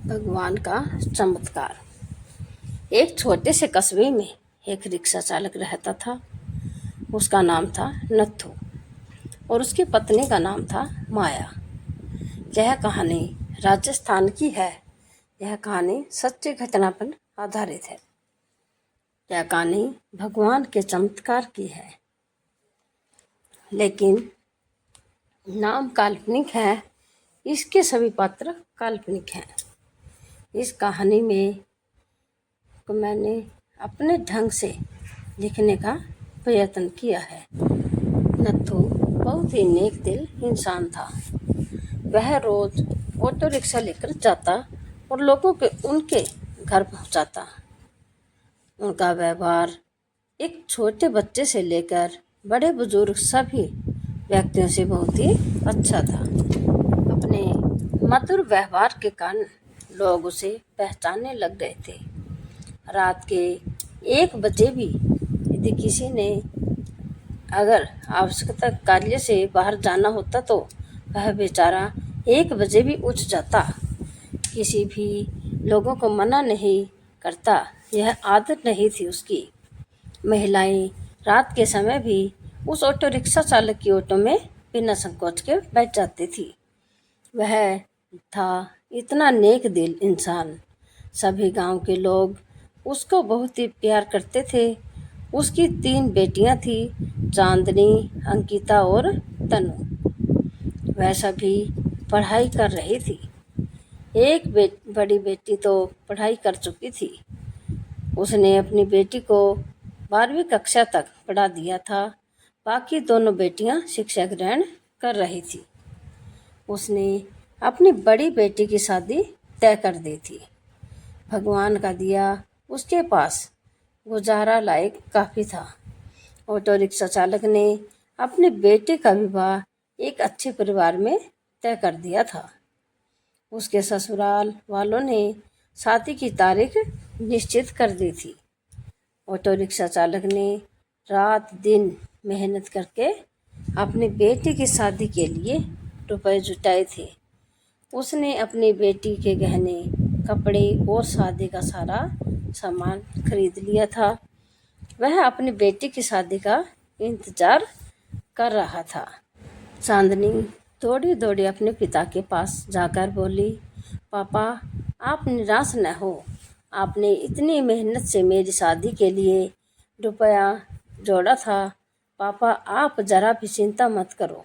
भगवान का चमत्कार। एक छोटे से कस्बे में एक रिक्शा चालक रहता था। उसका नाम था नत्थू और उसकी पत्नी का नाम था माया। यह कहानी राजस्थान की है। यह कहानी सच्ची घटना पर आधारित है। यह कहानी भगवान के चमत्कार की है, लेकिन नाम काल्पनिक है। इसके सभी पात्र काल्पनिक हैं। इस कहानी में मैंने अपने ढंग से लिखने का प्रयत्न किया है। नत्थू बहुत ही नेक दिल इंसान था। वह रोज ऑटो रिक्शा लेकर जाता और लोगों के उनके घर पहुंचाता। उनका व्यवहार एक छोटे बच्चे से लेकर बड़े बुजुर्ग सभी व्यक्तियों से बहुत ही अच्छा था। अपने मधुर व्यवहार के कारण लोग उसे पहचानने लग गए थे। रात के 1 बजे भी यदि किसी ने अगर आवश्यकता कार्य से बाहर जाना होता तो वह बेचारा 1 बजे भी उठ जाता। किसी भी लोगों को मना नहीं करता, यह आदत नहीं थी उसकी। महिलाएं रात के समय भी उस ऑटो रिक्शा चालक की ऑटो में बिना संकोच के बैठ जाती थी। वह था इतना नेक दिल इंसान। सभी गांव के लोग उसको बहुत ही प्यार करते थे। उसकी 3 बेटियां थी, चांदनी, अंकिता और तनु। वह सभी पढ़ाई कर रही थी। एक बड़ी बेटी तो पढ़ाई कर चुकी थी। उसने अपनी बेटी को 12वीं कक्षा तक पढ़ा दिया था। बाकी दोनों बेटियां शिक्षा ग्रहण कर रही थी। उसने अपनी बड़ी बेटी की शादी तय कर दी थी। भगवान का दिया उसके पास गुजारा लायक काफ़ी था। ऑटो रिक्शा चालक ने अपने बेटे का विवाह एक अच्छे परिवार में तय कर दिया था। उसके ससुराल वालों ने शादी की तारीख निश्चित कर दी थी। ऑटो रिक्शा चालक ने रात दिन मेहनत करके अपनी बेटी की शादी के लिए रुपए जुटाए थे। उसने अपनी बेटी के गहने, कपड़े और शादी का सारा सामान खरीद लिया था। वह अपनी बेटी की शादी का इंतजार कर रहा था। चांदनी दौड़ी दौड़ी अपने पिता के पास जाकर बोली, पापा, आप निराश न हो। आपने इतनी मेहनत से मेरी शादी के लिए रुपया जोड़ा था। पापा, आप जरा भी चिंता मत करो।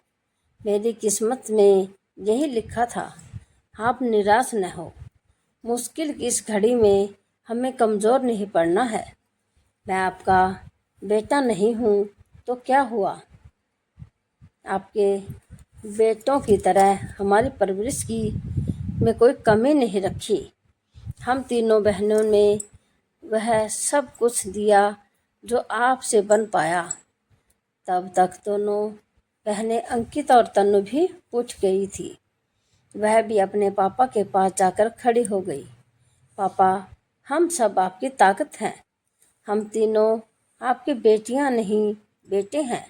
मेरी किस्मत में यही लिखा था। आप निराश न हो। मुश्किल की इस घड़ी में हमें कमज़ोर नहीं पड़ना है। मैं आपका बेटा नहीं हूँ तो क्या हुआ? आपके बेटों की तरह हमारी परवरिश की में कोई कमी नहीं रखी। हम तीनों बहनों ने वह सब कुछ दिया जो आपसे बन पाया। तब तक दोनों बहनें अंकिता और तनु भी उठ गई थी। वह भी अपने पापा के पास जाकर खड़ी हो गई। पापा, हम सब आपकी ताकत हैं। हम तीनों आपकी बेटियां नहीं, बेटे हैं।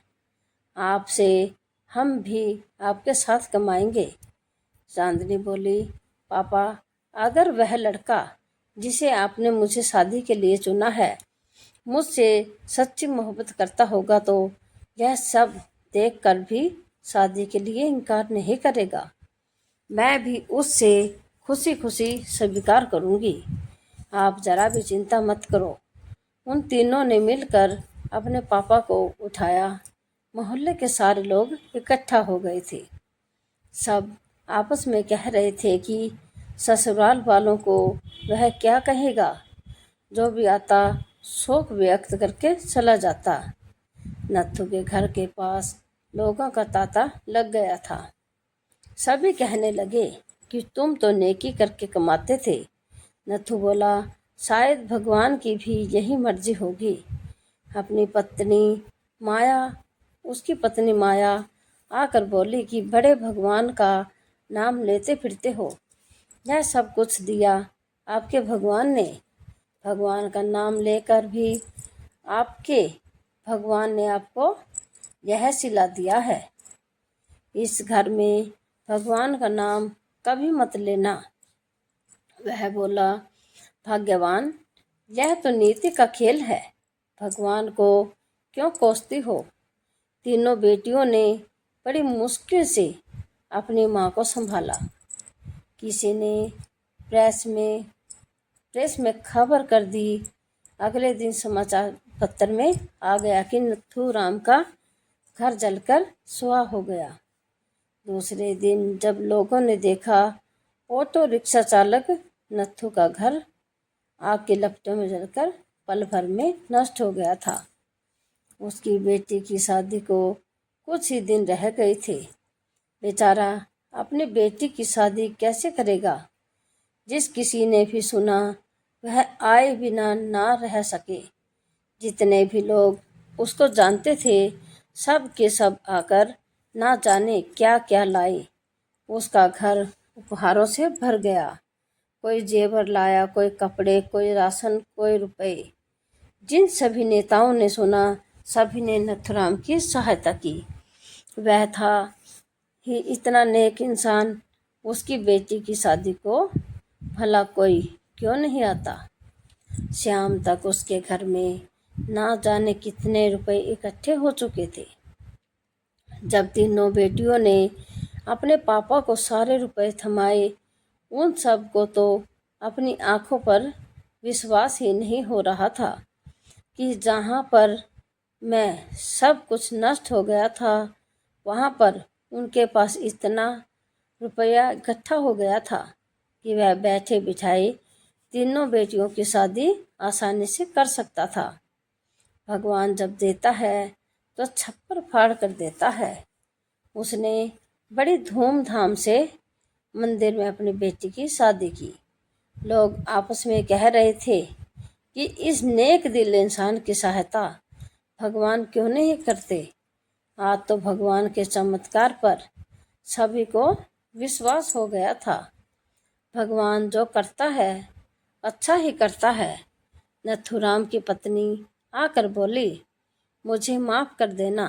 आपसे हम भी आपके साथ कमाएंगे। चांदनी बोली, पापा, अगर वह लड़का जिसे आपने मुझे शादी के लिए चुना है मुझसे सच्ची मोहब्बत करता होगा तो यह सब देखकर भी शादी के लिए इनकार नहीं करेगा। मैं भी उससे खुशी खुशी स्वीकार करूंगी। आप जरा भी चिंता मत करो। उन तीनों ने मिलकर अपने पापा को उठाया। मोहल्ले के सारे लोग इकट्ठा हो गए थे। सब आपस में कह रहे थे कि ससुराल वालों को वह क्या कहेगा। जो भी आता शोक व्यक्त करके चला जाता। नत्थू के घर के पास लोगों का तांता लग गया था। सभी कहने लगे कि तुम तो नेकी करके कमाते थे। नत्थू बोला, शायद भगवान की भी यही मर्जी होगी। अपनी पत्नी माया उसकी पत्नी माया आकर बोली कि बड़े भगवान का नाम लेते फिरते हो। यह सब कुछ दिया आपके भगवान ने। भगवान का नाम लेकर भी आपके भगवान ने आपको यह सिला दिया है। इस घर में भगवान का नाम कभी मत लेना। वह बोला, भाग्यवान, यह तो नीति का खेल है, भगवान को क्यों कोसती हो। तीनों बेटियों ने बड़ी मुश्किल से अपनी माँ को संभाला। किसी ने प्रेस में खबर कर दी। अगले दिन समाचार पत्र में आ गया कि नथुराम का घर जलकर सुहा हो गया। दूसरे दिन जब लोगों ने देखा, ऑटो रिक्शा चालक नत्थू का घर आग की लपटों में जलकर पल भर में नष्ट हो गया था। उसकी बेटी की शादी को कुछ ही दिन रह गए थे। बेचारा अपनी बेटी की शादी कैसे करेगा। जिस किसी ने भी सुना, वह आए बिना ना रह सके। जितने भी लोग उसको जानते थे, सब के सब आकर ना जाने क्या क्या लाए। उसका घर उपहारों से भर गया। कोई जेवर लाया, कोई कपड़े, कोई राशन, कोई रुपए। जिन सभी नेताओं ने सुना, सभी ने नथुराम की सहायता की। वह था ही इतना नेक इंसान, उसकी बेटी की शादी को भला कोई क्यों नहीं आता। शाम तक उसके घर में ना जाने कितने रुपए इकट्ठे हो चुके थे। जब तीनों बेटियों ने अपने पापा को सारे रुपए थमाए, उन सब को तो अपनी आंखों पर विश्वास ही नहीं हो रहा था कि जहाँ पर मैं सब कुछ नष्ट हो गया था, वहाँ पर उनके पास इतना रुपया इकट्ठा हो गया था कि वह बैठे बिठाए तीनों बेटियों की शादी आसानी से कर सकता था। भगवान जब देता है तो छप्पर फाड़ कर देता है। उसने बड़ी धूमधाम से मंदिर में अपनी बेटी की शादी की। लोग आपस में कह रहे थे कि इस नेक दिल इंसान की सहायता भगवान क्यों नहीं करते। आज तो भगवान के चमत्कार पर सभी को विश्वास हो गया था। भगवान जो करता है अच्छा ही करता है। नथुराम की पत्नी आकर बोली, मुझे माफ़ कर देना।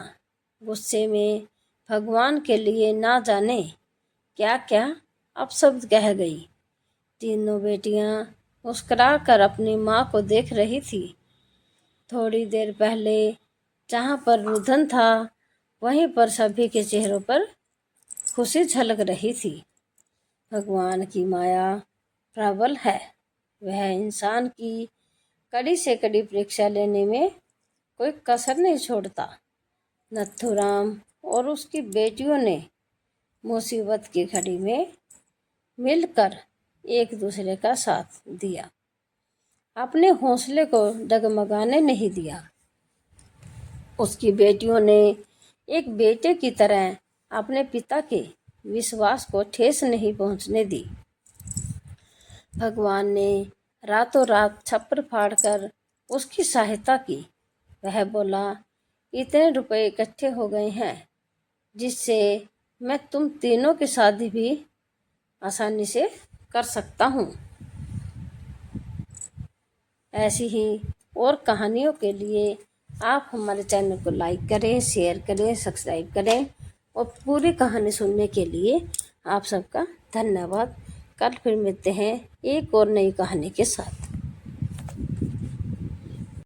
गुस्से में भगवान के लिए ना जाने क्या क्या अपशब्द कह गई। तीनों बेटियां मुस्कुरा कर अपनी माँ को देख रही थी। थोड़ी देर पहले जहाँ पर रुदन था, वहीं पर सभी के चेहरों पर खुशी झलक रही थी। भगवान की माया प्रबल है। वह इंसान की कड़ी से कड़ी परीक्षा लेने में कोई कसर नहीं छोड़ता। नथुराम और उसकी बेटियों ने मुसीबत की घड़ी में मिलकर एक दूसरे का साथ दिया, अपने हौसले को डगमगाने नहीं दिया। उसकी बेटियों ने एक बेटे की तरह अपने पिता के विश्वास को ठेस नहीं पहुंचने दी। भगवान ने रातों रात छप्पर फाड़कर उसकी सहायता की। वह बोला, इतने रुपए इकट्ठे हो गए हैं जिससे मैं तुम तीनों की शादी भी आसानी से कर सकता हूँ। ऐसी ही और कहानियों के लिए आप हमारे चैनल को लाइक करें, शेयर करें, सब्सक्राइब करें और पूरी कहानी सुनने के लिए आप सबका धन्यवाद। कल फिर मिलते हैं एक और नई कहानी के साथ।